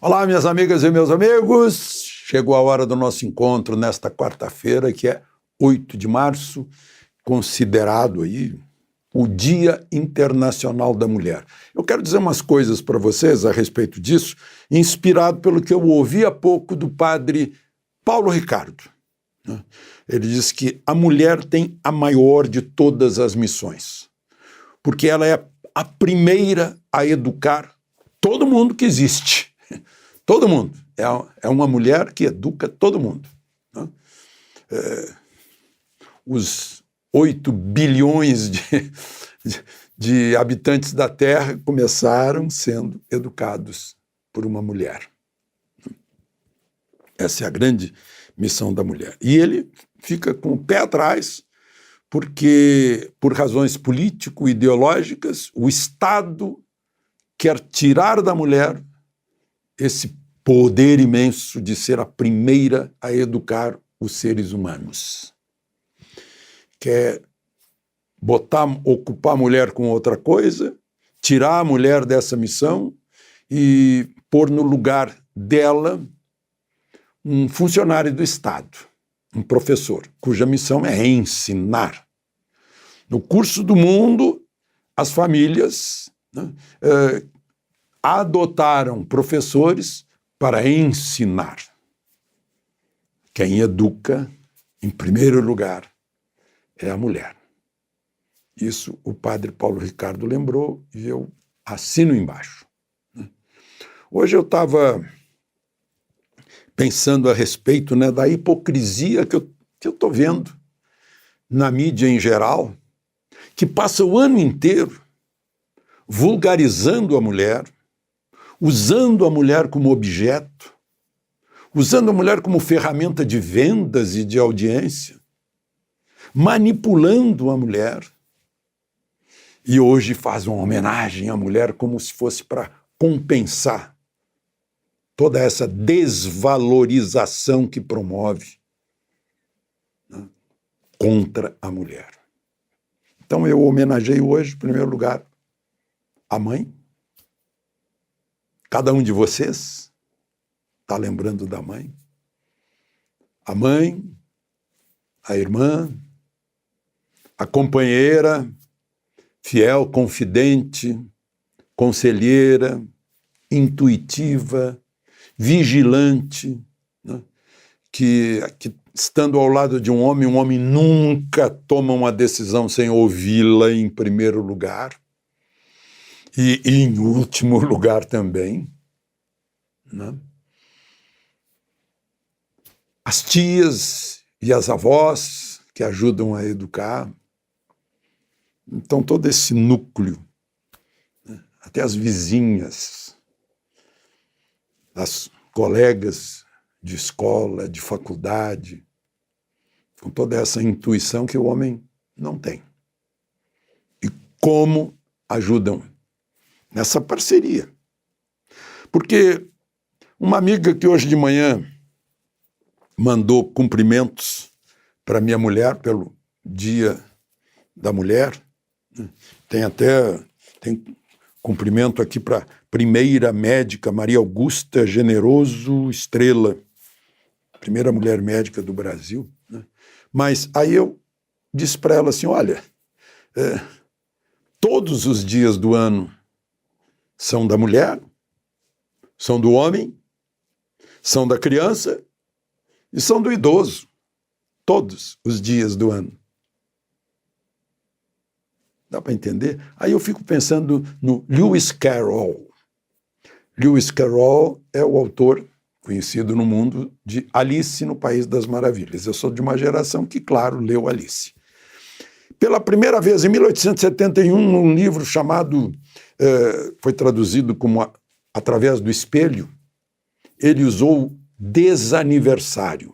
Olá, minhas amigas e meus amigos. Chegou a hora do nosso encontro nesta quarta-feira, que é 8 de março, considerado aí o Dia Internacional da Mulher. Eu quero dizer umas coisas para vocês a respeito disso, inspirado pelo que eu ouvi há pouco do padre Paulo Ricardo. Ele diz que a mulher tem a maior de todas as missões, porque ela é a primeira a educar todo mundo que existe. Todo mundo. É uma mulher que educa todo mundo. Os 8 bilhões de habitantes da Terra começaram sendo educados por uma mulher. Essa é a grande missão da mulher. E ele fica com o pé atrás, porque, por razões político-ideológicas, o Estado quer tirar da mulher esse poder imenso de ser a primeira a educar os seres humanos. Quer ocupar a mulher com outra coisa, tirar a mulher dessa missão e pôr no lugar dela um funcionário do Estado, um professor, cuja missão é ensinar. No curso do mundo, as famílias adotaram professores para ensinar. Quem educa, em primeiro lugar, é a mulher. Isso o padre Paulo Ricardo lembrou e eu assino embaixo. Hoje eu estava pensando a respeito da hipocrisia que eu estou vendo na mídia em geral, que passa o ano inteiro vulgarizando a mulher, usando a mulher como objeto, usando a mulher como ferramenta de vendas e de audiência, manipulando a mulher. E hoje faz uma homenagem à mulher como se fosse para compensar toda essa desvalorização que promove contra a mulher. Então eu homenageio hoje, em primeiro lugar, a mãe. Cada um de vocês está lembrando da mãe. A mãe, a irmã, a companheira, fiel, confidente, conselheira, intuitiva, vigilante, que estando ao lado de um homem nunca toma uma decisão sem ouvi-la em primeiro lugar. E em último lugar também, as tias e as avós que ajudam a educar. Então, todo esse núcleo, até as vizinhas, as colegas de escola, de faculdade, com toda essa intuição que o homem não tem. E como ajudam nessa parceria. Porque uma amiga que hoje de manhã mandou cumprimentos para minha mulher pelo Dia da Mulher, tem cumprimento aqui para a primeira médica Maria Augusta Generoso Estrela, primeira mulher médica do Brasil. Mas aí eu disse para ela assim, olha, todos os dias do ano são da mulher, são do homem, são da criança e são do idoso. Todos os dias do ano. Dá para entender? Aí eu fico pensando no Lewis Carroll. Lewis Carroll é o autor conhecido no mundo de Alice no País das Maravilhas. Eu sou de uma geração que, claro, leu Alice. Pela primeira vez, em 1871, num livro chamado, foi traduzido como Através do Espelho, ele usou desaniversário,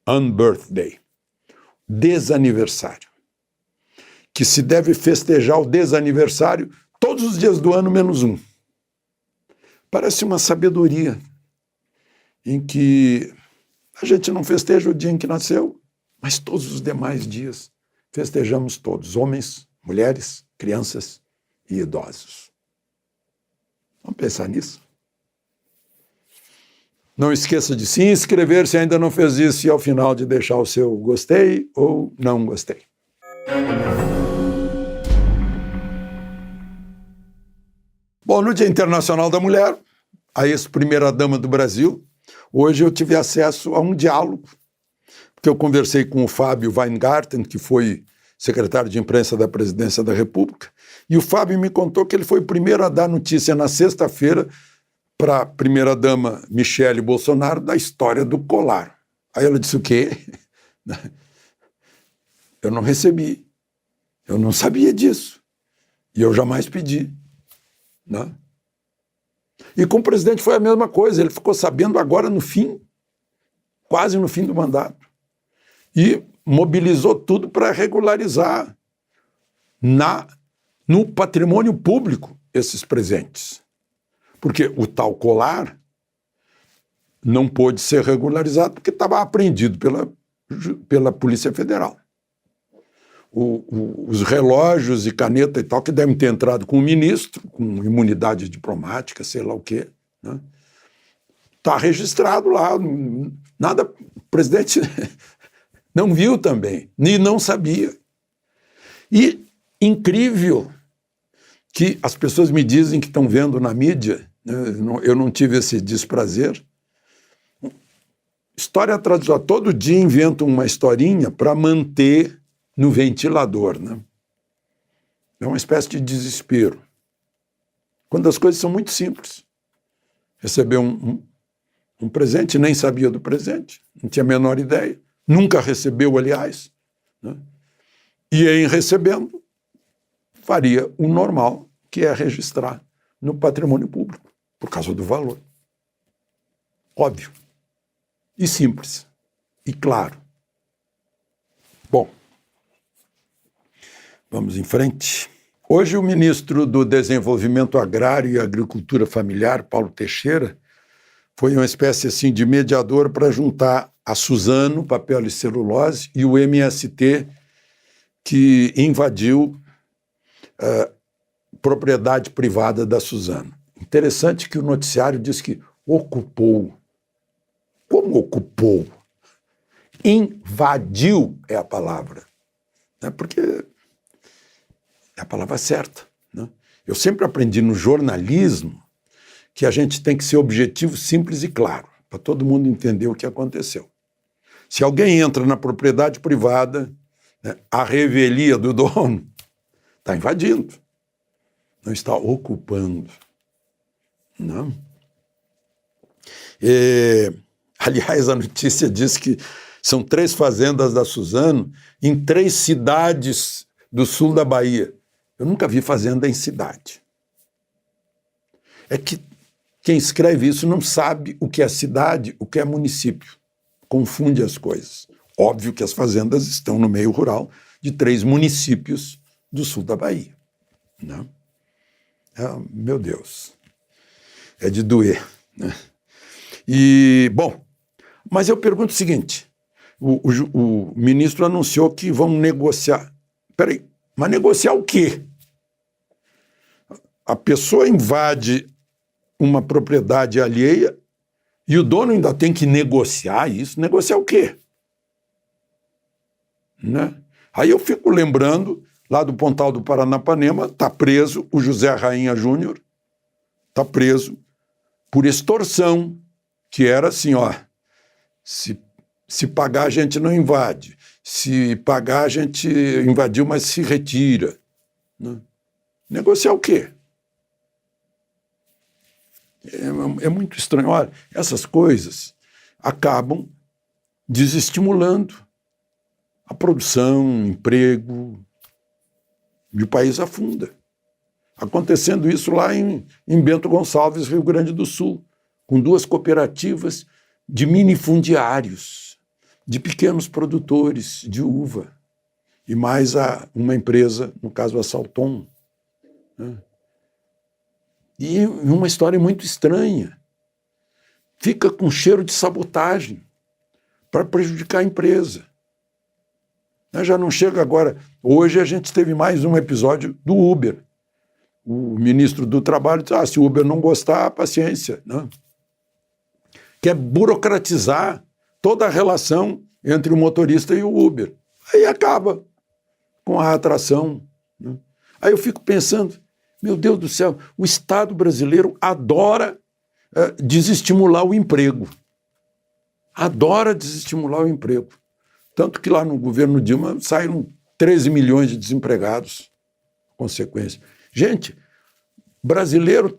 unbirthday, desaniversário, que se deve festejar o desaniversário todos os dias do ano, menos um. Parece uma sabedoria em que a gente não festeja o dia em que nasceu, mas todos os demais dias festejamos todos, homens, mulheres, crianças e idosos. Vamos pensar nisso? Não esqueça de se inscrever se ainda não fez isso e ao final de deixar o seu gostei ou não gostei. Bom, no Dia Internacional da Mulher, a ex-primeira-dama do Brasil, hoje eu tive acesso a um diálogo, porque eu conversei com o Fábio Weingarten, que foi secretário de imprensa da Presidência da República, e o Fábio me contou que ele foi o primeiro a dar notícia na sexta-feira para a primeira-dama Michele Bolsonaro da história do colar. Aí ela disse o quê? Eu não recebi, eu não sabia disso, e eu jamais pedi. Né? E com o presidente foi a mesma coisa, ele ficou sabendo agora no fim, quase no fim do mandato, e mobilizou tudo para regularizar no patrimônio público esses presentes. Porque o tal colar não pôde ser regularizado porque estava apreendido pela Polícia Federal. Os relógios e caneta e tal, que devem ter entrado com o ministro, com imunidade diplomática, sei lá o quê, né? Está registrado lá. Nada, o presidente não viu também, nem não sabia. E incrível que as pessoas me dizem que estão vendo na mídia, né? Eu não tive esse desprazer. História atrás de história. Todo dia inventam uma historinha para manter no ventilador, né? É uma espécie de desespero. Quando as coisas são muito simples. Recebeu um presente, nem sabia do presente, não tinha a menor ideia, nunca recebeu, aliás, né? E em recebendo, faria o normal, que é registrar no patrimônio público, por causa do valor. Óbvio. E simples. E claro. Bom, vamos em frente. Hoje o ministro do Desenvolvimento Agrário e Agricultura Familiar, Paulo Teixeira, foi uma espécie assim de mediador para juntar a Suzano, papel e celulose, e o MST, que invadiu propriedade privada da Suzano. Interessante que o noticiário diz que ocupou. Como ocupou? Invadiu é a palavra. Né? Porque é a palavra certa. Né? Eu sempre aprendi no jornalismo que a gente tem que ser objetivo, simples e claro, para todo mundo entender o que aconteceu. Se alguém entra na propriedade privada, né, a revelia do dono está invadindo, não está ocupando. Não. Aliás, a notícia diz que são 3 fazendas da Suzano em 3 cidades do sul da Bahia. Eu nunca vi fazenda em cidade. É que quem escreve isso não sabe o que é cidade, o que é município. Confunde as coisas. Óbvio que as fazendas estão no meio rural de 3 municípios do sul da Bahia. Né? Meu Deus, é de doer. Né? E, bom, mas eu pergunto o seguinte, o ministro anunciou que vão negociar. Peraí, mas negociar o quê? A pessoa invade uma propriedade alheia e o dono ainda tem que negociar isso. Negociar o quê? Né? Aí eu fico lembrando, lá do Pontal do Paranapanema, está preso o José Rainha Júnior, está preso por extorsão, que era assim, ó, se pagar a gente não invade, se pagar a gente invadiu, mas se retira. Né? Negociar o quê? É muito estranho. Olha, essas coisas acabam desestimulando a produção, emprego, e o país afunda. Acontecendo isso lá em Bento Gonçalves, Rio Grande do Sul, com 2 cooperativas de minifundiários, de pequenos produtores de uva, e mais uma empresa, no caso a Salton. Né? E uma história muito estranha. Fica com cheiro de sabotagem para prejudicar a empresa. Já não chega agora. Hoje a gente teve mais um episódio do Uber. O ministro do Trabalho disse, se o Uber não gostar, paciência. Né? quer burocratizar toda a relação entre o motorista e o Uber. Aí acaba com a atração, né? Aí eu fico pensando, meu Deus do céu, o Estado brasileiro adora desestimular o emprego. Adora desestimular o emprego. Tanto que lá no governo Dilma saíram 13 milhões de desempregados. Consequência. Gente, brasileiro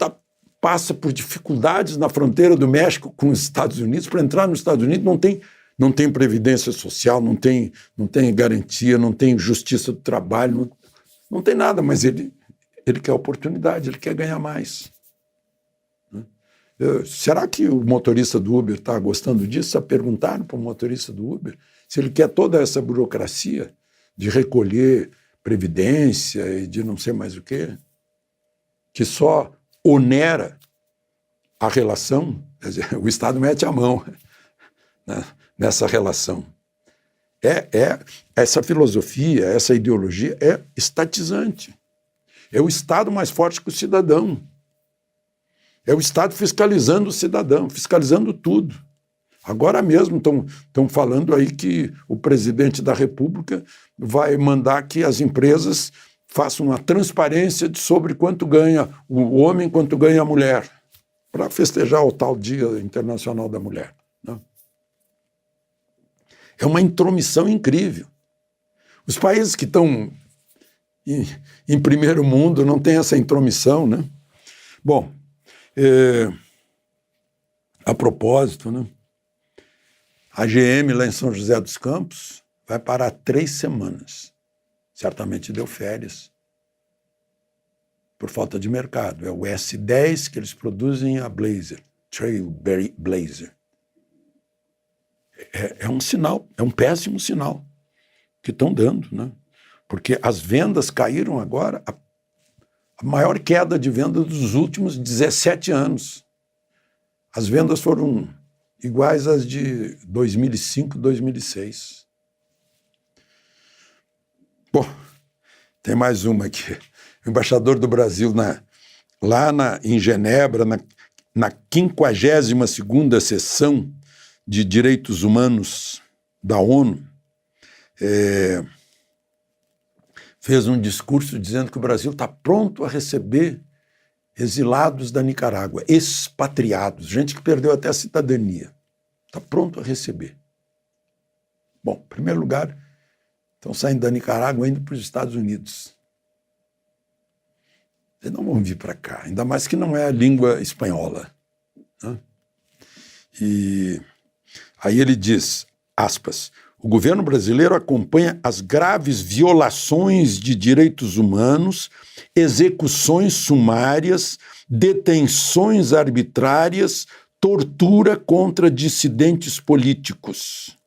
passa por dificuldades na fronteira do México com os Estados Unidos. Para entrar nos Estados Unidos não tem previdência social, não tem garantia, não tem justiça do trabalho, não tem nada, mas ele quer oportunidade, ele quer ganhar mais. Será que o motorista do Uber está gostando disso? Já perguntaram para o motorista do Uber se ele quer toda essa burocracia de recolher previdência e de não sei mais o quê, que só onera a relação, quer dizer, o Estado mete a mão, né, nessa relação. Essa filosofia, essa ideologia é estatizante. É o Estado mais forte que o cidadão. É o Estado fiscalizando o cidadão, fiscalizando tudo. Agora mesmo estão falando aí que o presidente da República vai mandar que as empresas façam uma transparência sobre quanto ganha o homem, quanto ganha a mulher, para festejar o tal Dia Internacional da Mulher, né? É uma intromissão incrível. Os países que estão em primeiro mundo não têm essa intromissão, né? Bom, a propósito, né? A GM lá em São José dos Campos vai parar 3 semanas. Certamente deu férias por falta de mercado. É o S10 que eles produzem, a Blazer, Trailblazer. É um sinal, é um péssimo sinal que estão dando, né? Porque as vendas caíram agora, a maior queda de venda dos últimos 17 anos. As vendas foram iguais às de 2005, 2006. Bom, tem mais uma aqui. O embaixador do Brasil em Genebra, na 52ª sessão de Direitos Humanos da ONU, fez um discurso dizendo que o Brasil está pronto a receber exilados da Nicarágua, expatriados, gente que perdeu até a cidadania. Está pronto a receber. Bom, em primeiro lugar, estão saindo da Nicarágua indo para os Estados Unidos. Eles não vão vir para cá, ainda mais que não é a língua espanhola, né? E aí ele diz, aspas, o governo brasileiro acompanha as graves violações de direitos humanos, execuções sumárias, detenções arbitrárias, tortura contra dissidentes políticos.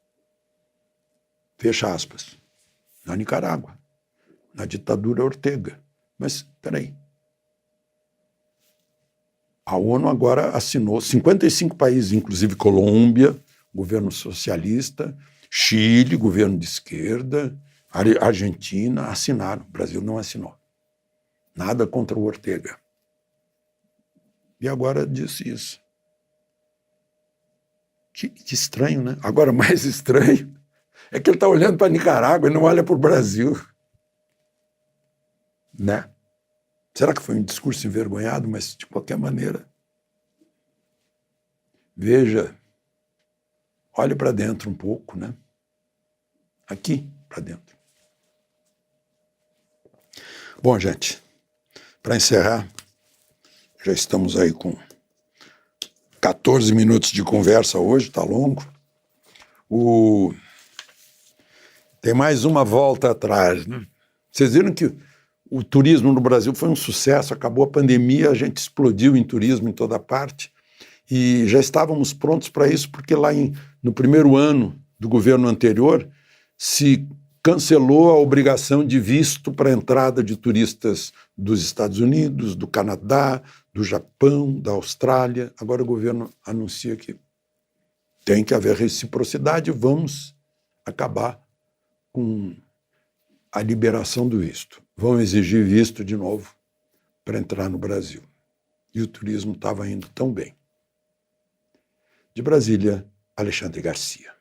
Fecha aspas. Na Nicarágua, na ditadura Ortega. Mas, peraí. A ONU agora assinou 55 países, inclusive Colômbia, governo socialista, Chile, governo de esquerda, Argentina, assinaram. O Brasil não assinou. Nada contra o Ortega. E agora disse isso. Que estranho, né? Agora, mais estranho é que ele está olhando para a Nicarágua e não olha para o Brasil. Né? Será que foi um discurso envergonhado? Mas, de qualquer maneira, veja, olhe para dentro um pouco, né? Aqui para dentro. Bom, gente, para encerrar, já estamos aí com 14 minutos de conversa hoje, está longo. Tem mais uma volta atrás, né? Vocês viram que o turismo no Brasil foi um sucesso, acabou a pandemia, a gente explodiu em turismo em toda parte e já estávamos prontos para isso porque lá no primeiro ano do governo anterior se cancelou a obrigação de visto para a entrada de turistas dos Estados Unidos, do Canadá, do Japão, da Austrália. Agora o governo anuncia que tem que haver reciprocidade, vamos acabar com a liberação do visto. Vão exigir visto de novo para entrar no Brasil. E o turismo estava indo tão bem. De Brasília, Alexandre Garcia.